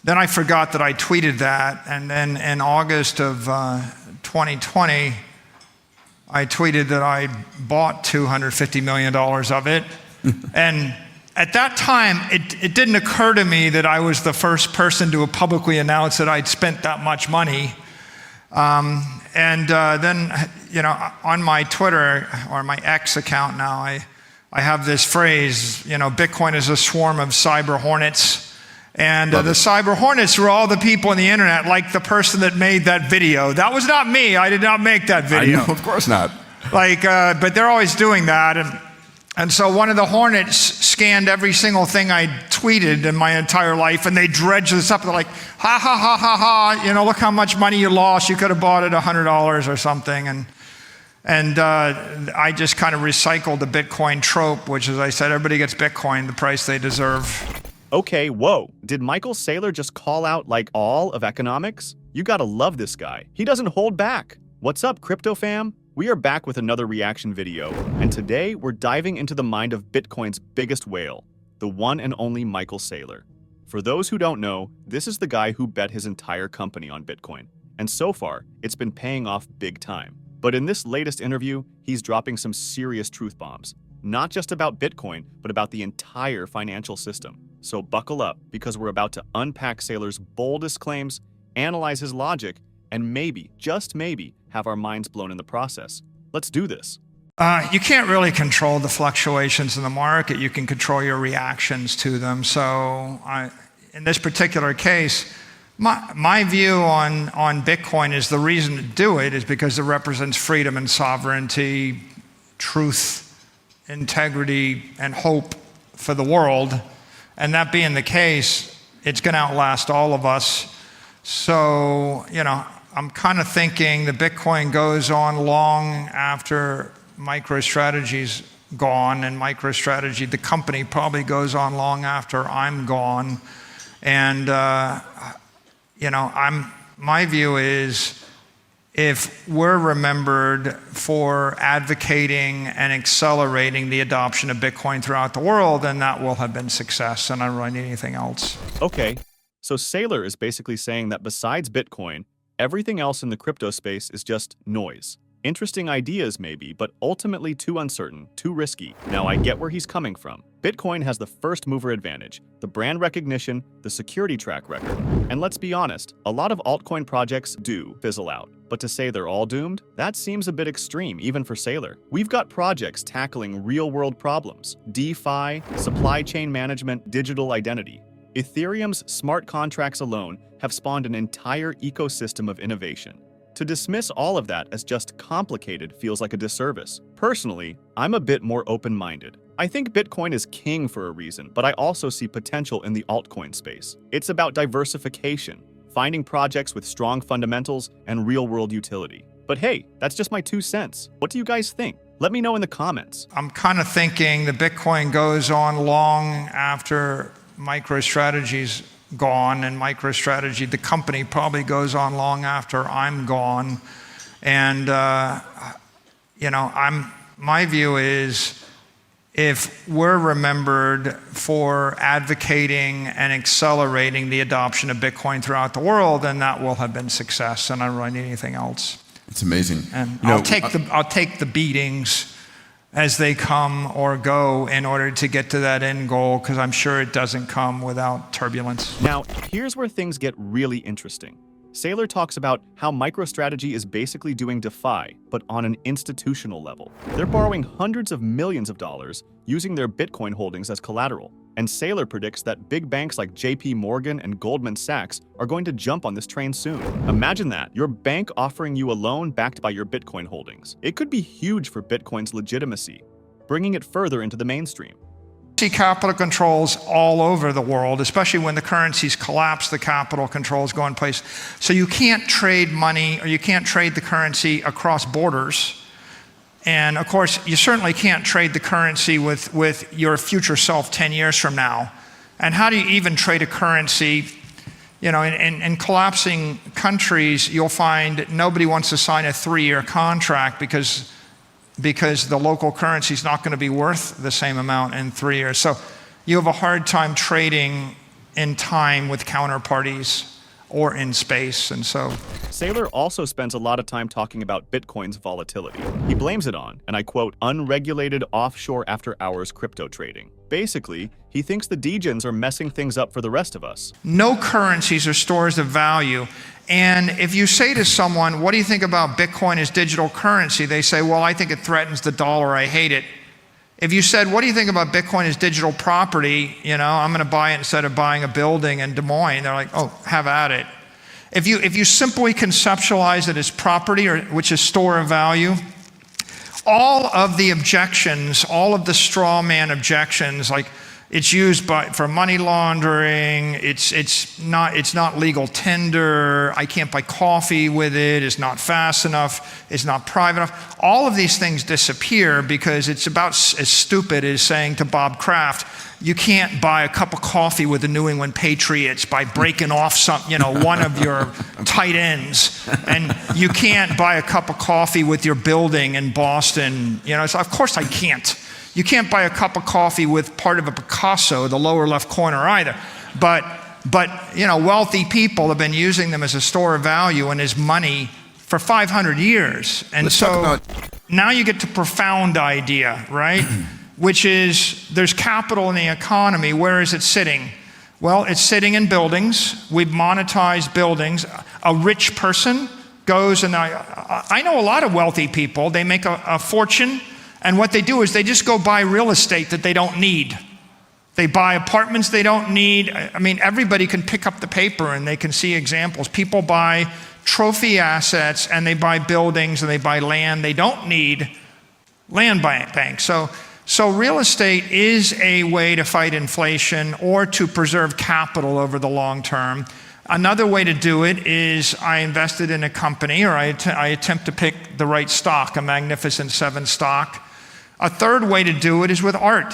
then I forgot that I tweeted that, and then in August of 2020, I tweeted that I bought $250 million of it. And at that time, it didn't occur to me that I was the first person to publicly announce that I'd spent that much money. Then, on my Twitter, or my X account now, I have this phrase, Bitcoin is a swarm of cyber hornets. And the cyber hornets were all the people on the internet, like the person that made that video. That was not me. I did not make that video. I know, of course not. But they're always doing that. And so one of the hornets scanned every single thing I tweeted in my entire life, and they dredged this up. They're like, ha, ha, ha, ha, ha, look how much money you lost. You could have bought it $100 or something. And I just kind of recycled the Bitcoin trope, which is, I said, everybody gets Bitcoin, the price they deserve. Okay, whoa. Did Michael Saylor just call out like all of economics? You gotta love this guy. He doesn't hold back. What's up, crypto fam? We are back with another reaction video, and today we're diving into the mind of Bitcoin's biggest whale, the one and only Michael Saylor. For those who don't know, this is the guy who bet his entire company on Bitcoin, and so far, it's been paying off big time. But in this latest interview, he's dropping some serious truth bombs, not just about Bitcoin, but about the entire financial system. So buckle up, because we're about to unpack Saylor's boldest claims, analyze his logic, and maybe, just maybe, have our minds blown in the process. Let's do this. You can't really control the fluctuations in the market. You can control your reactions to them. So in this particular case, my view on Bitcoin is the reason to do it is because it represents freedom and sovereignty, truth, integrity, and hope for the world. And that being the case, it's going to outlast all of us. So, I'm kind of thinking the Bitcoin goes on long after MicroStrategy's gone, and MicroStrategy, the company, probably goes on long after I'm gone. And, my view is, if we're remembered for advocating and accelerating the adoption of Bitcoin throughout the world, then that will have been success, and I don't really need anything else. Okay, so Saylor is basically saying that besides Bitcoin, everything else in the crypto space is just noise. Interesting ideas maybe, but ultimately too uncertain, too risky. Now I get where he's coming from. Bitcoin has the first mover advantage, the brand recognition, the security track record. And let's be honest, a lot of altcoin projects do fizzle out. But to say they're all doomed? That seems a bit extreme, even for Saylor. We've got projects tackling real-world problems: DeFi, supply chain management, digital identity. Ethereum's smart contracts alone have spawned an entire ecosystem of innovation. To dismiss all of that as just complicated feels like a disservice. Personally, I'm a bit more open-minded. I think Bitcoin is king for a reason, but I also see potential in the altcoin space. It's about diversification, finding projects with strong fundamentals and real-world utility. But hey, that's just my 2 cents. What do you guys think? Let me know in the comments. I'm kind of thinking the Bitcoin goes on long after MicroStrategy's gone, and MicroStrategy, the company, probably goes on long after I'm gone. And my view is, if we're remembered for advocating and accelerating the adoption of Bitcoin throughout the world, then that will have been success, and I don't really need anything else. It's amazing. And I'll take the beatings as they come or go in order to get to that end goal, because I'm sure it doesn't come without turbulence. Now, here's where things get really interesting. Saylor talks about how MicroStrategy is basically doing DeFi, but on an institutional level. They're borrowing hundreds of millions of dollars using their Bitcoin holdings as collateral. And Saylor predicts that big banks like JP Morgan and Goldman Sachs are going to jump on this train soon. Imagine that, your bank offering you a loan backed by your Bitcoin holdings. It could be huge for Bitcoin's legitimacy, bringing it further into the mainstream. See capital controls all over the world, especially when the currencies collapse, the capital controls go in place. So you can't trade money, or you can't trade the currency across borders. And of course, you certainly can't trade the currency with your future self 10 years from now. And how do you even trade a currency? In collapsing countries, you'll find nobody wants to sign a 3-year contract because the local currency is not going to be worth the same amount in 3 years. So you have a hard time trading in time with counterparties or in space. And so Saylor also spends a lot of time talking about Bitcoin's volatility. He blames it on, and I quote, unregulated offshore after-hours crypto trading. Basically, he thinks the degens are messing things up for the rest of us. no currencies are stores of value. And if you say to someone, what do you think about Bitcoin as digital currency? They say, well, I think it threatens the dollar. I hate it. If you said, what do you think about Bitcoin as digital property? I'm going to buy it instead of buying a building in Des Moines. They're like, oh, have at it. If you simply conceptualize it as property, which is store of value, all of the objections, all of the straw man objections, like it's used for money laundering, it's not legal tender, I can't buy coffee with it, it's not fast enough, it's not private enough. All of these things disappear because it's about as stupid as saying to Bob Kraft, you can't buy a cup of coffee with the New England Patriots by breaking off one of your tight ends, and you can't buy a cup of coffee with your building in Boston. So of course I can't. You can't buy a cup of coffee with part of a Picasso, the lower left corner either. But wealthy people have been using them as a store of value and as money for 500 years. And now you get to profound idea, right? Which is there's capital in the economy. Where is it sitting? Well, it's sitting in buildings. We've monetized buildings. A rich person goes, and I know a lot of wealthy people. They make a fortune, and what they do is they just go buy real estate that they don't need. They buy apartments they don't need. I mean, everybody can pick up the paper and they can see examples. People buy trophy assets and they buy buildings and they buy land. They don't need land banks. So real estate is a way to fight inflation or to preserve capital over the long term. Another way to do it is I invested in a company, or I attempt to pick the right stock, a Magnificent Seven stock. A third way to do it is with art.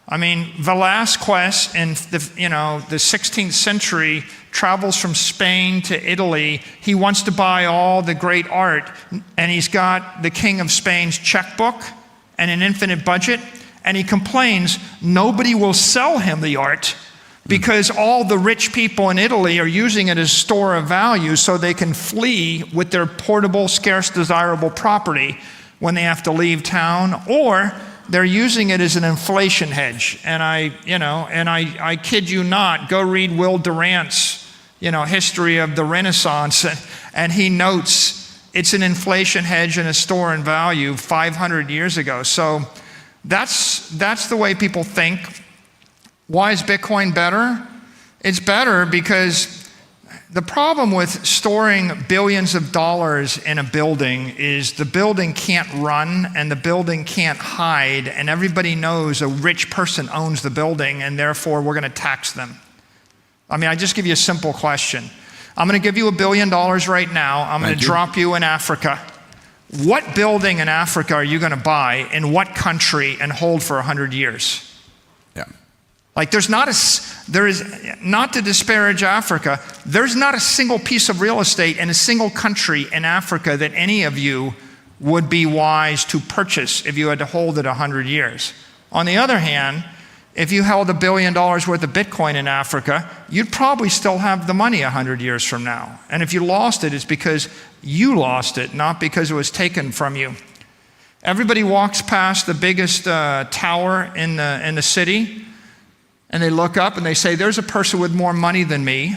I mean, Velázquez in the 16th century travels from Spain to Italy. He wants to buy all the great art, and he's got the King of Spain's checkbook and an infinite budget, and he complains nobody will sell him the art because all the rich people in Italy are using it as store of value so they can flee with their portable, scarce, desirable property when they have to leave town, or they're using it as an inflation hedge. And I kid you not, go read Will Durant's, history of the Renaissance, and he notes it's an inflation hedge and a store in value 500 years ago. So that's the way people think. Why is Bitcoin better? It's better because the problem with storing billions of dollars in a building is the building can't run and the building can't hide, and everybody knows a rich person owns the building and therefore we're going to tax them. I mean, I just give you a simple question. I'm going to give you $1 billion right now. I'm going to drop you in Africa. What building in Africa are you going to buy in what country and hold for 100 years? Yeah. Like there is, not to disparage Africa, there's not a single piece of real estate in a single country in Africa that any of you would be wise to purchase if you had to hold it 100 years. On the other hand, if you held $1 billion worth of Bitcoin in Africa, you'd probably still have the money 100 years from now. And if you lost it, it's because you lost it, not because it was taken from you. Everybody walks past the biggest tower in the city, and they look up and they say, there's a person with more money than me.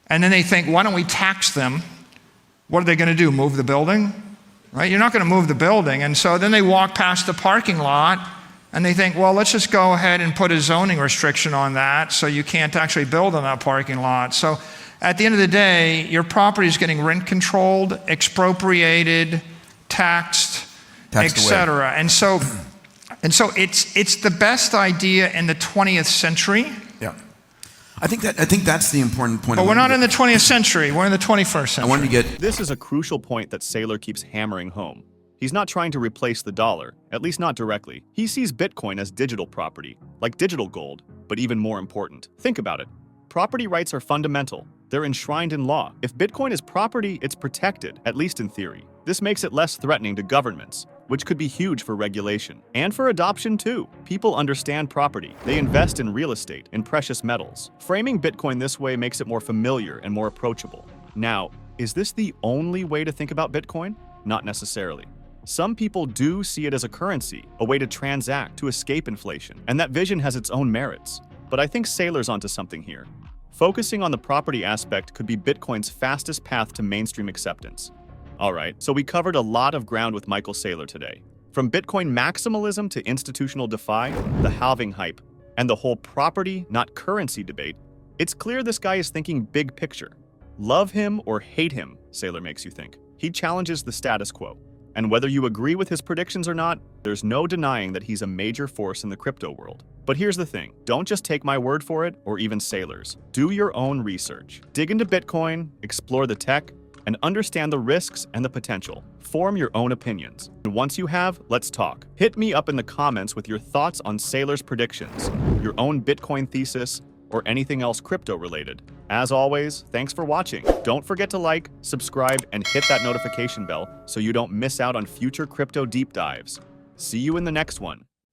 And then they think, why don't we tax them? What are they going to do, move the building? Right? You're not going to move the building. And so then they walk past the parking lot and they think, well, let's just go ahead and put a zoning restriction on that so you can't actually build on that parking lot. So at the end of the day, your property is getting rent controlled, expropriated, taxed, etc. And so it's the best idea in the 20th century. Yeah. I think that's the important point. But we're not in the 20th century. We're in the 21st century. I wanted to get... This is a crucial point that Saylor keeps hammering home. He's not trying to replace the dollar, at least not directly. He sees Bitcoin as digital property, like digital gold, but even more important. Think about it. Property rights are fundamental. They're enshrined in law. If Bitcoin is property, it's protected, at least in theory. This makes it less threatening to governments. which could be huge for regulation. And for adoption too. People understand property. They invest in real estate, in precious metals. Framing Bitcoin this way makes it more familiar and more approachable. Now, is this the only way to think about Bitcoin? Not necessarily. Some people do see it as a currency, a way to transact, to escape inflation, and that vision has its own merits. But I think Saylor's onto something here. Focusing on the property aspect could be Bitcoin's fastest path to mainstream acceptance. Alright, so we covered a lot of ground with Michael Saylor today. From Bitcoin maximalism to institutional DeFi, the halving hype, and the whole property, not currency debate, it's clear this guy is thinking big picture. Love him or hate him, Saylor makes you think. He challenges the status quo. And whether you agree with his predictions or not, there's no denying that he's a major force in the crypto world. But here's the thing, don't just take my word for it or even Saylor's. Do your own research. Dig into Bitcoin, explore the tech, and understand the risks and the potential. Form your own opinions. And once you have, let's talk. Hit me up in the comments with your thoughts on Saylor's predictions, your own Bitcoin thesis, or anything else crypto related. As always, thanks for watching. Don't forget to like, subscribe, and hit that notification bell so you don't miss out on future crypto deep dives. See you in the next one.